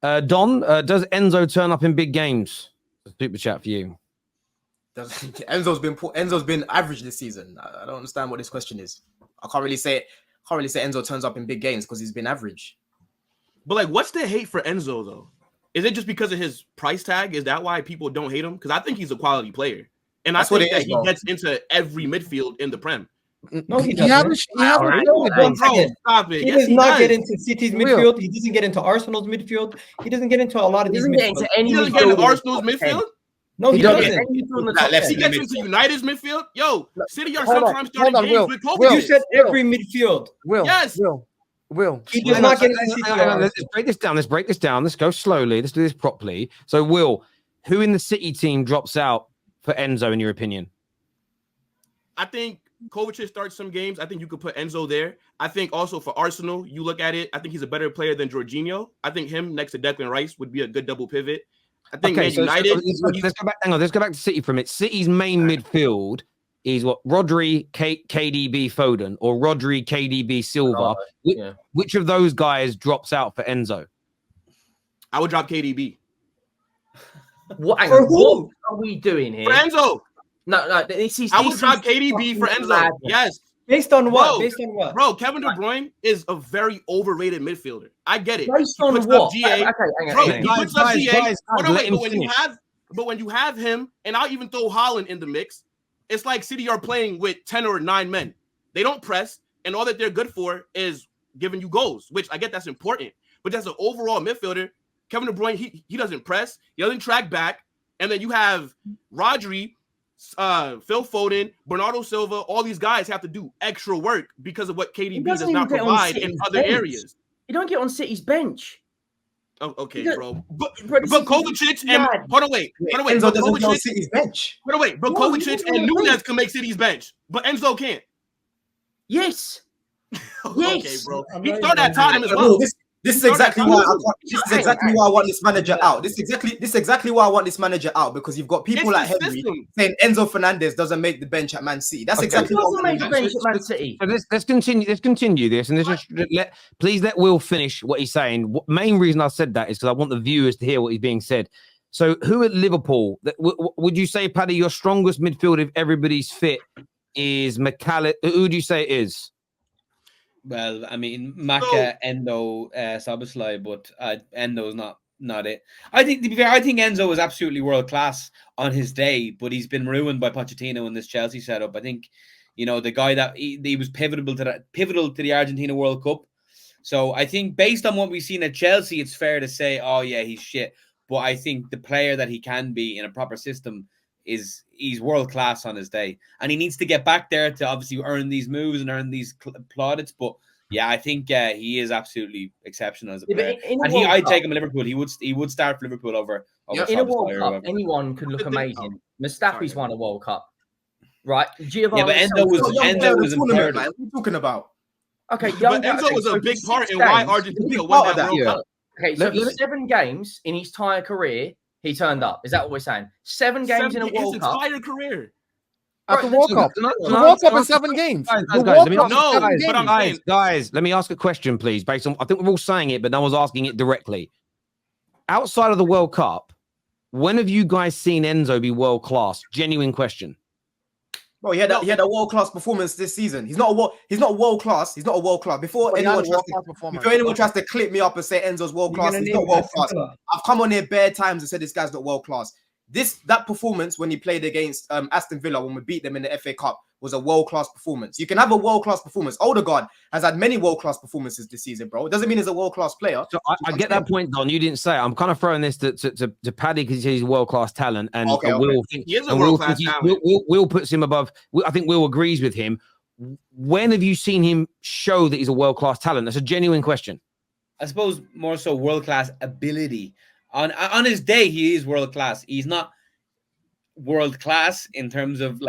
Don, does Enzo turn up in big games? Super chat for you. Enzo's been average this season. I don't understand what this question is. I can't really say Enzo turns up in big games because he's been average. But like, what's the hate for Enzo though? Is it just because of his price tag? Is that why people don't hate him? Because I think he's a quality player, and I think that he gets into every midfield in the Prem. No, he doesn't. Stop it. He does not get into City's midfield. He doesn't get into Arsenal's midfield. He doesn't get into a lot of these midfields. He doesn't get into Arsenal's midfield? No, he doesn't. He gets into United's midfield. Yo, City are sometimes starting games with Kovacic. You said every midfield. Yes. Will. He does not get into City. Let's break this down. Let's go slowly. Let's do this properly. So, Will, who in the City team drops out for Enzo, in your opinion? I think Kovacic starts some games. I think you could put Enzo there. I think also for Arsenal, you look at it, I think he's a better player than Jorginho. I think him next to Declan Rice would be a good double pivot. I think United. Let's go back. Hang on. Let's go back to City for a minute. City's main midfield is what? Rodri, KDB, Foden, or Rodri, KDB, Silva. Which of those guys drops out for Enzo? I would drop KDB. What are we doing here? For Enzo. No. I would drop KDB for Enzo. Yes. Based on what? Bro, Kevin De Bruyne is a very overrated midfielder. I get it. Based on what? But when you have him, and I'll even throw Haaland in the mix, it's like City are playing with 10 or 9 men. They don't press, and all that they're good for is giving you goals, which I get that's important. But as an overall midfielder, Kevin De Bruyne, he doesn't press, he doesn't track back, and then you have Rodri, Phil Foden, Bernardo Silva, all these guys have to do extra work because of what KDB does not provide in other areas. You don't get on City's bench. Oh, okay, bro. But Kovacic and wait. Enzo doesn't go City's bench. But Kovacic and Núñez can make City's bench, but Enzo can't. Yes. Okay, bro. He started at Tottenham as well. This is exactly why I want this manager out. This is exactly why I want this manager out, because you've got people like Henry saying Enzo Fernandez doesn't make the bench at Man City. That's exactly what make the bench at Man City. Let's continue this, and please let Will finish what he's saying. Main reason I said that is because I want the viewers to hear what is being said. So, who at Liverpool would you say, Paddy, your strongest midfield if everybody's fit is McCallum? Who do you say it is? Well, I mean, Maka, Endo, Szoboszlai, but Endo's not it. I think, to be fair, I think Enzo is absolutely world class on his day, but he's been ruined by Pochettino in this Chelsea setup. I think, the guy that he was pivotal to the Argentina World Cup. So I think based on what we've seen at Chelsea, it's fair to say, oh yeah, he's shit. But I think the player that he can be in a proper system he's world class on his day, and he needs to get back there to obviously earn these moves and earn these plaudits. But yeah, I think he is absolutely exceptional as a player. I'd take him at Liverpool. He would start for Liverpool over in a World Cup. Anyone can look amazing. Mustafi's won a World Cup, right? Giovanni, but Endo was impaired. What are you talking about? Okay, but Enzo was a big part in why Argentina won that World Cup. Okay, so 7 games in his entire career, he turned up. Is that what we're saying? 7 games in a World Cup. His entire career. At the World Cup. The World Cup is 7 games. Guys, let me ask a question, please. Based on, I think we're all saying it, but no one's asking it directly. Outside of the World Cup, when have you guys seen Enzo be world class? Genuine question. Bro, he had a world class performance this season. He's not world class. He's not a world class. Before anyone tries to clip me up and say Enzo's world class, he's not world class. I've come on here bare times and said this guy's not world class. That performance when he played against Aston Villa when we beat them in the FA Cup was a world-class performance. You can have a world-class performance. Odegaard has had many world-class performances this season, bro. It doesn't mean he's a world-class player. So I get that point, Don. You didn't say it. I'm kind of throwing this to Paddy because he's a world-class talent, and Will puts him above. I think Will agrees with him. When have you seen him show that he's a world-class talent? That's a genuine question. I suppose more so world-class ability. On his day, he is world-class. He's not world-class in terms of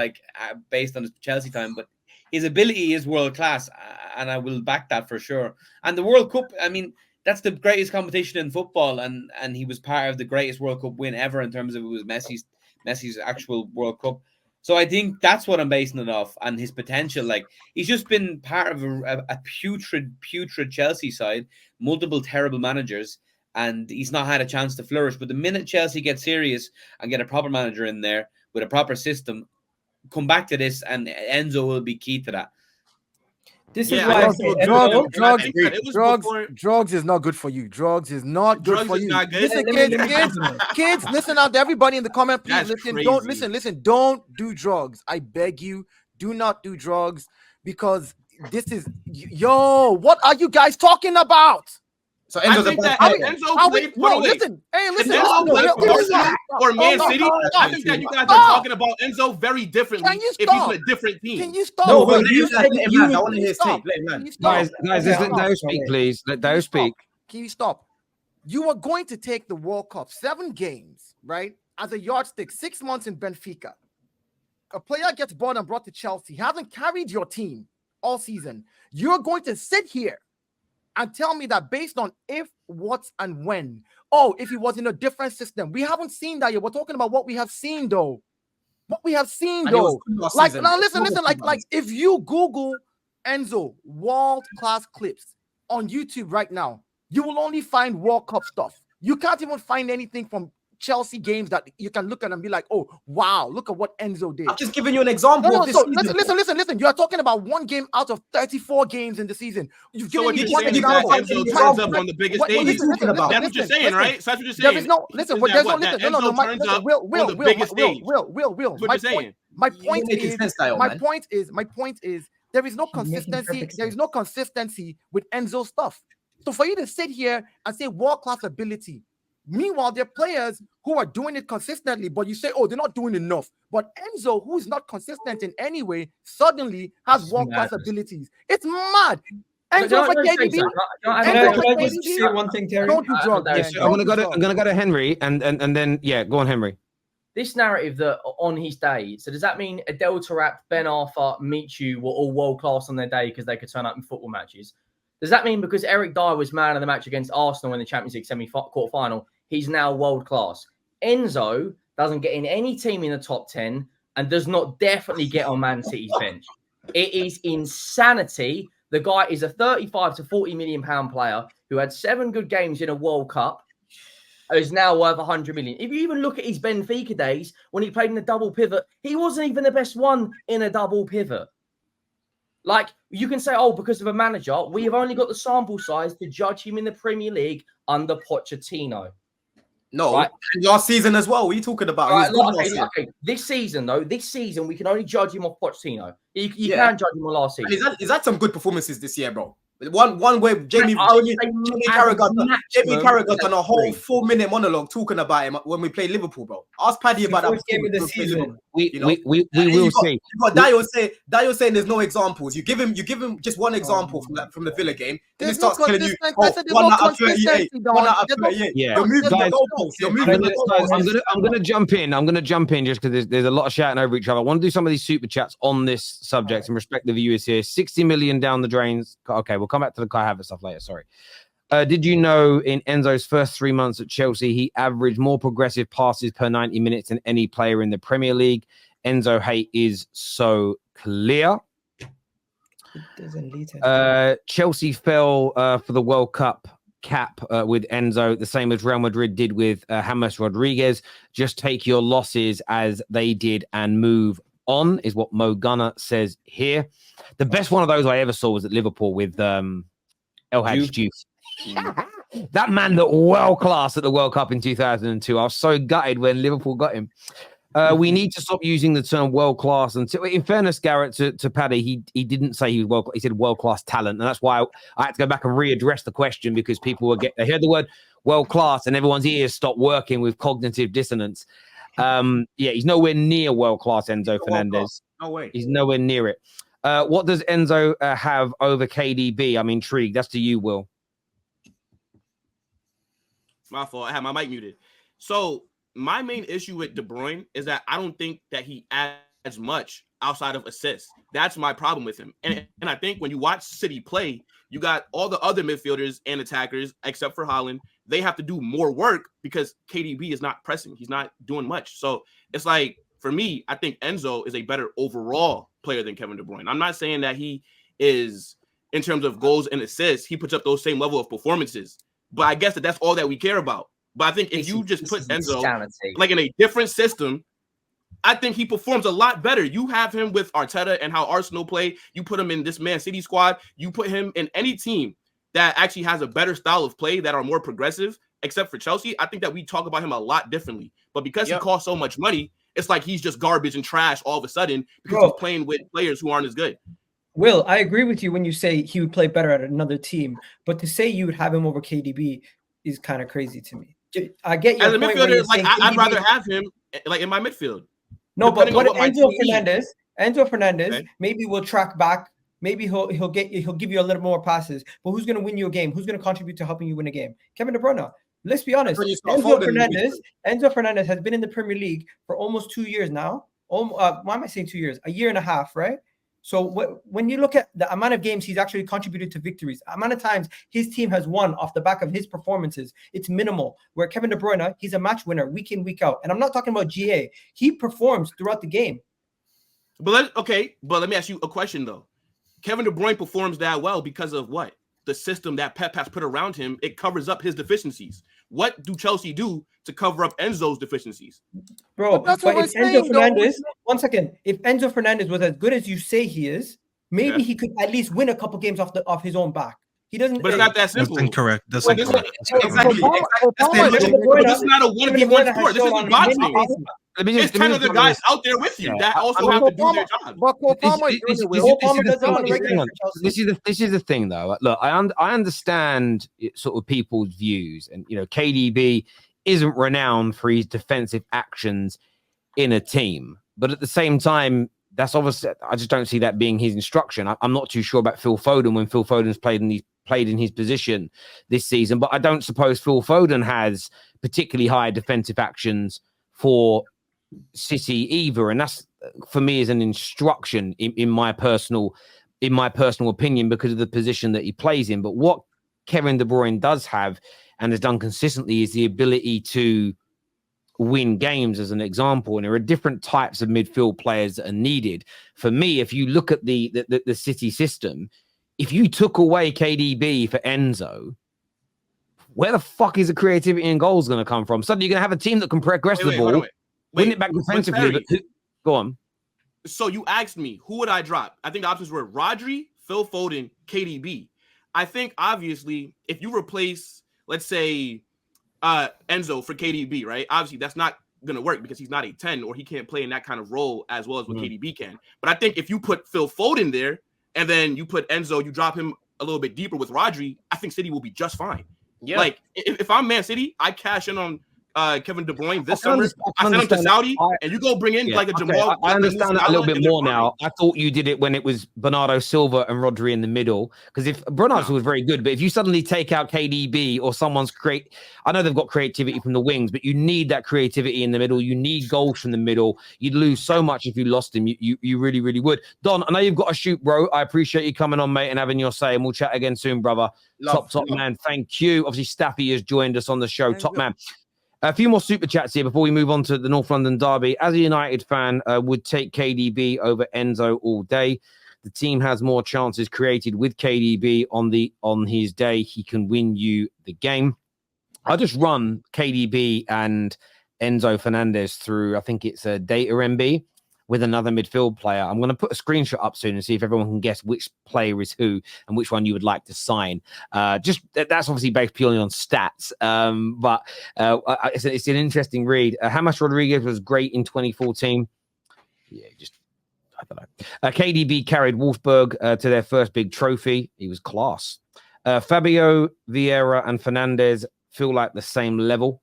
based on his Chelsea time, but his ability is world-class, and I will back that for sure. And the World Cup, I mean, that's the greatest competition in football, and he was part of the greatest World Cup win ever in terms of it was Messi's actual World Cup. So I think that's what I'm basing it off, and his potential. He's just been part of a putrid Chelsea side, multiple terrible managers, and he's not had a chance to flourish. But the minute Chelsea get serious and get a proper manager in there with a proper system, come back to this, and Enzo will be key to that. This is why drugs is not good for you. Drugs is not good for you. Listen, kids, listen out to everybody in the comment. Please listen. Don't do drugs. I beg you, do not do drugs, because this is what are you guys talking about? So Enzo's listen. Or Man City. I think that you guys are talking about Enzo very differently. If he's on a different team. Can you stop? No, but I want to hear his take. Guys, let Dao speak, please. Let Dao speak. Can you stop? You are going to take the World Cup 7 games, right, as a yardstick. 6 months in Benfica. A player gets bought and brought to Chelsea, hasn't carried your team all season. You're going to sit here and tell me that based on if, what, and when. Oh, if he was in a different system. We haven't seen that yet. We're talking about what we have seen, though. What we have seen, though. Like, now listen. Like, if you Google Enzo world-class clips on YouTube right now, you will only find World Cup stuff. You can't even find anything from Chelsea games that you can look at and be like, oh, wow, look at what Enzo did. I'm just giving you an example of this season. Listen. You are talking about 1 game out of 34 games in the season. You've given me one example. Enzo turns up on the biggest stage. That's what you're saying, right? That's what you're saying. There is no, listen, there's no, listen, no, Will. My point is, there is no consistency. There is no consistency with Enzo stuff. So for you to sit here and say world-class ability, meanwhile, there are players who are doing it consistently, but you say, oh, they're not doing enough. But Enzo, who is not consistent in any way, suddenly has world-class abilities. It's mad. Enzo for KDB. One thing, Terry. Don't do drugs. I'm gonna go to Henry, and then go on, Henry. This narrative that on his day, so does that mean Adel Taarabt, Ben Arthur, Michu were all world-class on their day because they could turn up in football matches? Does that mean because Eric Dyer was man of the match against Arsenal in the Champions League quarter-final, he's now world-class? Enzo doesn't get in any team in the top 10 and does not definitely get on Man City's bench. It is insanity. The guy is a 35 to 40 million pound player who had 7 good games in a World Cup, is now worth 100 million. If you even look at his Benfica days, when he played in the double pivot, he wasn't even the best one in a double pivot. Like, you can say, oh, because of a manager, we have only got the sample size to judge him in the Premier League under Pochettino. No, right? Last season as well. What are you talking about? Right, okay. This season, we can only judge him off Pochettino. You can judge him on last season. Is that some good performances this year, bro? One where Jamie Carragher done a whole 4-minute monologue talking about him when we played Liverpool, bro. Ask Paddy about that. Game of the season. We will see. You got Dio saying there's no examples. You give him just one example from the Villa game. Then he starts telling you, 1 out of 38, 1 out of 38. Yeah, I'm gonna jump in just because there's a lot of shouting over each other. I want to do some of these super chats on this subject and respect the viewers here. 60 million down the drains. Okay, we'll come back to the Kai Havertz stuff later. Sorry. Did you know in Enzo's first 3 months at Chelsea, he averaged more progressive passes per 90 minutes than any player in the Premier League? Enzo hate is so clear. Chelsea fell for the World Cup cap with Enzo, the same as Real Madrid did with James Rodriguez. Just take your losses as they did and move on, is what Mo Gunner says here. The best one of those I ever saw was at Liverpool with El Hadj Diouf. That man looked world class at the World Cup in 2002. I was so gutted when Liverpool got him. We need to stop using the term world class. And in fairness, Garrett, to Paddy, he didn't say he was world. He said world class talent, and that's why I had to go back and readdress the question, because people they heard the word world class and everyone's ears stopped working with cognitive dissonance. He's nowhere near world class, Enzo Fernandez. No way. He's nowhere near it. What does Enzo have over KDB? I'm intrigued. That's to you, Will. My fault. I had my mic muted. So my main issue with De Bruyne is that I don't think that he adds much outside of assists. That's my problem with him. And I think when you watch City play, you got all the other midfielders and attackers, except for Haaland. They have to do more work because KDB is not pressing. He's not doing much. So it's like, for me, I think Enzo is a better overall player than Kevin De Bruyne. I'm not saying that he is, in terms of goals and assists, he puts up those same level of performances. but I guess that's all that we care about. But I think if you just put Enzo like in a different system, I think he performs a lot better. You have him with Arteta and how Arsenal play. You put him in this Man City squad. You put him in any team that actually has a better style of play that are more progressive, except for Chelsea. I think that we talk about him a lot differently. But because he costs so much money, it's like he's just garbage and trash all of a sudden because he's playing with players who aren't as good. Will, I agree with you when you say he would play better at another team, but to say you would have him over KDB is kind of crazy to me. I get your as a point midfielder, like I'd rather have him like in my midfield. No, but Enzo Fernandez, maybe will track back. Maybe he'll give you a little more passes. But who's going to win you a game? Who's going to contribute to helping you win a game? Kevin De Bruyne. Let's be honest. Enzo Fernandez has been in the Premier League for almost 2 years now. Why am I saying 2 years? A year and a half, right? So when you look at the amount of games he's actually contributed to victories, the amount of times his team has won off the back of his performances, it's minimal. Where Kevin De Bruyne, he's a match winner week in, week out. And I'm not talking about GA. He performs throughout the game. But let me ask you a question, though. Kevin De Bruyne performs that well because of what? The system that Pep has put around him. It covers up his deficiencies. What do Chelsea do to cover up Enzo's deficiencies? Bro, but if Enzo Fernandez, one second, if Enzo Fernandez was as good as you say he is, maybe he could at least win a couple games off his own back. He doesn't. But it's not that simple. That's incorrect. That's incorrect. Exactly. This is not a 1v1 sport. This is boxing. There's 10 other guys out there with you that also have to do their job. But this is the thing, though. Look, I understand sort of people's views, and KDB isn't renowned for his defensive actions in a team, but at the same time, that's obviously I just don't see that being his instruction. I'm not too sure about Phil Foden when Phil Foden's played in his position this season, but I don't suppose Phil Foden has particularly high defensive actions for City either, and that's for me is an instruction in my personal opinion because of the position that he plays in. But what Kevin De Bruyne does have and has done consistently is the ability to win games, as an example, and there are different types of midfield players that are needed. For me, if you look at the City system, if you took away KDB for Enzo, where the fuck is the creativity and goals going to come from? Suddenly you're going to have a team that can progress the ball, win it back defensively. But go on. So you asked me, who would I drop? I think the options were Rodri, Phil Foden, KDB. I think, obviously, if you replace, let's say, Enzo for KDB, right? Obviously, that's not going to work because he's not a 10 or he can't play in that kind of role as well as what KDB can. But I think if you put Phil Foden there and then you put Enzo, you drop him a little bit deeper with Rodri, I think City will be just fine. Yeah. Like, if I'm Man City, I cash in on Kevin De Bruyne this summer. I sent him to Saudi, and you go bring in like a Jamal. I understand that a little bit more now. I thought you did it when it was Bernardo Silva and Rodri in the middle, because if Bernardo was very good, but if you suddenly take out KDB or someone's I know they've got creativity from the wings, but you need that creativity in the middle. You need goals from the middle. You'd lose so much if you lost him. You really, really would. Don, I know you've got to shoot, bro. I appreciate you coming on, mate, and having your say, and we'll chat again soon, brother. Top man. Thank you. Obviously, Staffy has joined us on the show. Top man. A few more super chats here before we move on to the North London derby. As a United fan, would take KDB over Enzo all day. The team has more chances created with KDB on his day. He can win you the game. I'll just run KDB and Enzo Fernandez through, I think it's a data MB with another midfield player. I'm going to put a screenshot up soon and see if everyone can guess which player is who and which one you would like to sign. Just that's obviously based purely on stats, but it's an interesting read. James Rodriguez was great in 2014. Yeah, I don't know. KDB carried Wolfsburg to their first big trophy. He was class. Fabio, Vieira, and Fernandez feel like the same level.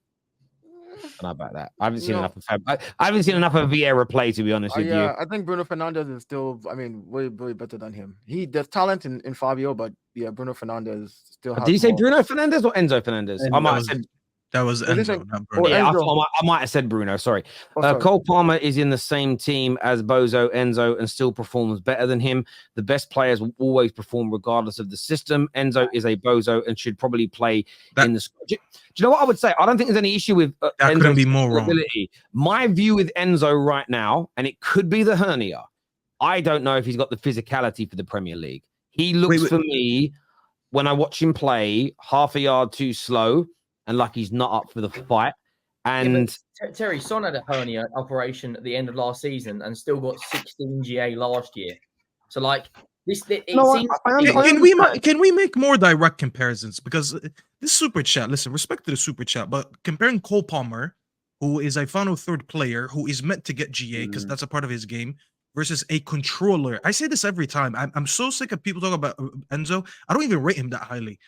I don't know about that. I haven't seen enough of I haven't seen enough of Vieira play, to be honest with you. I think Bruno Fernandes is still, way better than him. There's talent in Fabio, but yeah, Bruno Fernandes still has. Did you say Bruno Fernandes or Enzo Fernandez? I might have said that was Enzo, not Bruno. Yeah, I might have said Bruno. Sorry. Cole Palmer is in the same team as Bozo Enzo and still performs better than him. The best players will always perform regardless of the system. Enzo is a Bozo and should probably play in the squad. Do you know what I would say? I don't think there's any issue with that. Couldn't be more wrong. My view with Enzo right now, and it could be the hernia. I don't know if he's got the physicality for the Premier League. He looks for me when I watch him play, half a yard too slow, and like he's not up for the fight. And Terry, Son had a hernia operation at the end of last season and still got 16 GA last year. So like this, can we make more direct comparisons? Because this super chat, listen, respect to the super chat, but comparing Cole Palmer, who is a final third player who is meant to get GA because that's a part of his game, versus a controller. I say this every time. I'm so sick of people talking about Enzo. I don't even rate him that highly.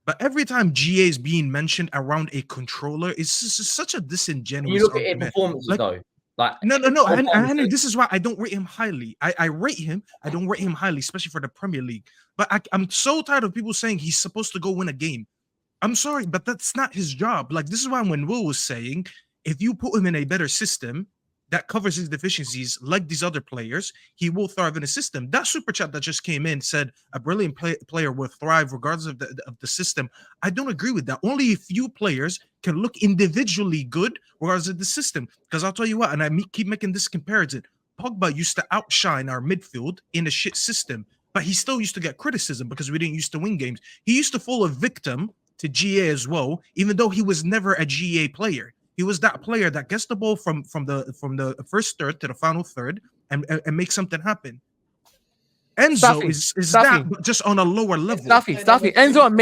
But every time GA is being mentioned around a controller, it's such a disingenuous you look argument. at his performances, though. Like No. Henry, this is why I don't rate him highly. I rate him. I don't rate him highly, especially for the Premier League. But I'm so tired of people saying he's supposed to go win a game. I'm sorry, but that's not his job. Like, this is why when Will was saying, if you put him in a better system that covers his deficiencies like these other players, he will thrive in a system. That super chat that just came in said a brilliant player will thrive regardless of the system. I don't agree with that. Only a few players can look individually good regardless of the system. Because I'll tell you what, and I keep making this comparison, Pogba used to outshine our midfield in a shit system, but he still used to get criticism because we didn't used to win games. He used to fall a victim to GA as well, even though he was never a GA player. He was that player that gets the ball from the first third to the final third and make something happen. Enzo is that, but just on a lower level. Staffy. Enzo and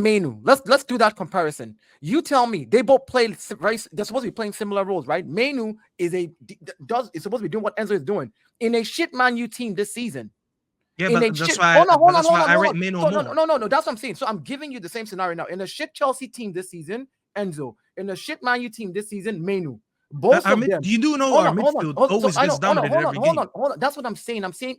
Menu. Let's do that comparison. You tell me they both play they're supposed to be playing similar roles, right? Menu is supposed to be doing what Enzo is doing in a shit Man U team this season. Yeah, but that's why I rate Menu more. No. That's what I'm saying. So I'm giving you the same scenario now. In a shit Chelsea team this season, Enzo. In a shit Man U team this season, Menu. Both of them. You do know our midfield always gets dominated every game. Hold on. That's what I'm saying. I'm saying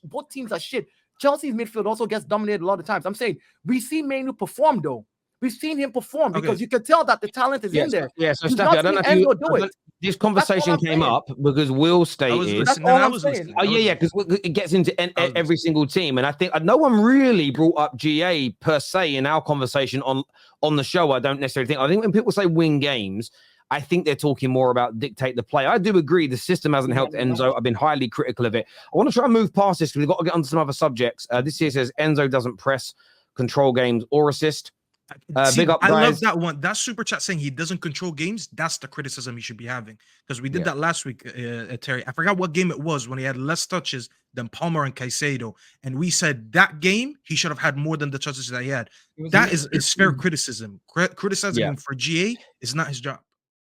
both teams are shit. Chelsea's midfield also gets dominated a lot of times. I'm saying we see Menu perform though. We've seen him perform because you can tell that the talent is in there. Yeah, so Staffy, I don't know if this conversation came up because Will stated. Oh yeah, because it gets into every single team, and I think no one really brought up GA per se in our conversation on the show. I don't necessarily think. I think when people say win games, I think they're talking more about dictate the play. I do agree the system hasn't helped Enzo. I've been highly critical of it. I want to try and move past this because we've got to get onto some other subjects. This here says Enzo doesn't press, control games, or assist. Big up, guys. I love that one. That super chat saying he doesn't control games. That's the criticism he should be having because we did that last week, Terry. I forgot what game it was when he had less touches than Palmer and Caicedo, and we said that game he should have had more than the touches that he had. That is fair criticism. Criticizing him for GA is not his job.